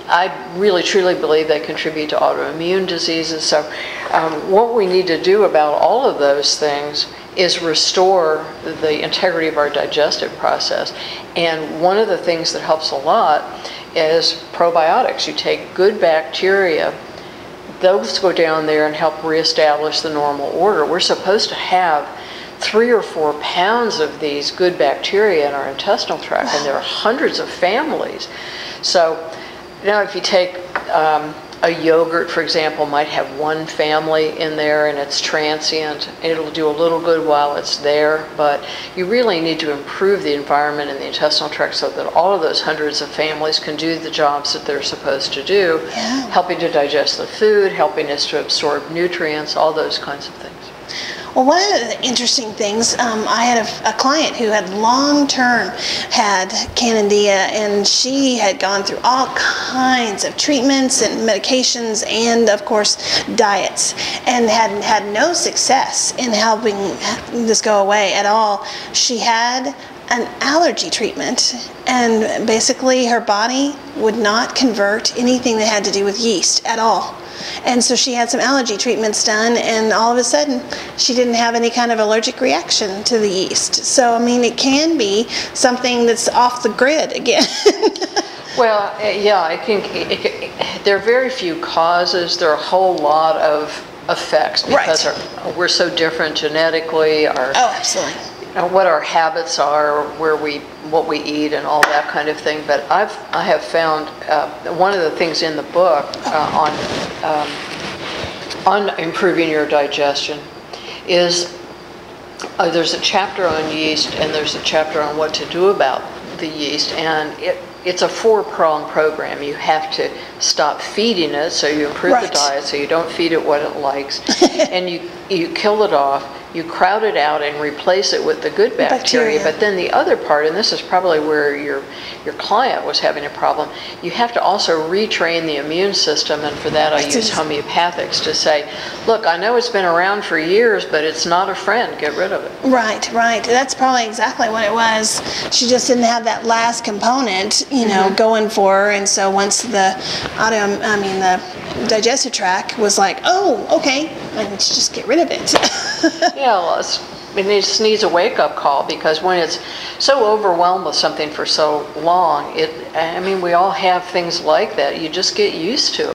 I really truly believe they contribute to autoimmune diseases. So what we need to do about all of those things is restore the integrity of our digestive process. And one of the things that helps a lot is probiotics. You take good bacteria, those go down there and help reestablish the normal order. We're supposed to have 3 or 4 pounds of these good bacteria in our intestinal tract, and there are hundreds of families. So now if you take a yogurt, for example, might have 1 family in there and it's transient. It'll do a little good while it's there, but you really need to improve the environment in the intestinal tract so that all of those hundreds of families can do the jobs that they're supposed to do, helping to digest the food, helping us to absorb nutrients, all those kinds of things. Well, one of the interesting things, I had a client who had long-term had Candida, and she had gone through all kinds of treatments and medications and, of course, diets, and had no success in helping this go away at all. She had an allergy treatment, and basically her body would not convert anything that had to do with yeast at all. And so she had some allergy treatments done, and all of a sudden she didn't have any kind of allergic reaction to the yeast. So, I mean, it can be something that's off the grid again. Well, yeah, I think there are very few causes. There are a whole lot of effects because we're so different genetically. Absolutely. What our habits are, what we eat, and all that kind of thing. But I have found one of the things in the book on improving your digestion is there's a chapter on yeast and there's a chapter on what to do about the yeast, and it's a 4-pronged program. You have to stop feeding it, so you improve the diet, so you don't feed it what it likes, and you kill it off. You crowd it out and replace it with the good bacteria. But then the other part, and this is probably where your client was having a problem, you have to also retrain the immune system, and for that I use homeopathics to say, look, I know it's been around for years, but it's not a friend, get rid of it. Right. That's probably exactly what it was. She just didn't have that last component, going for her, and so once the digestive tract was like, oh, okay, I can just get rid of it. Yeah, well, it just needs a wake-up call, because when it's so overwhelmed with something for so long, we all have things like that. You just get used to it.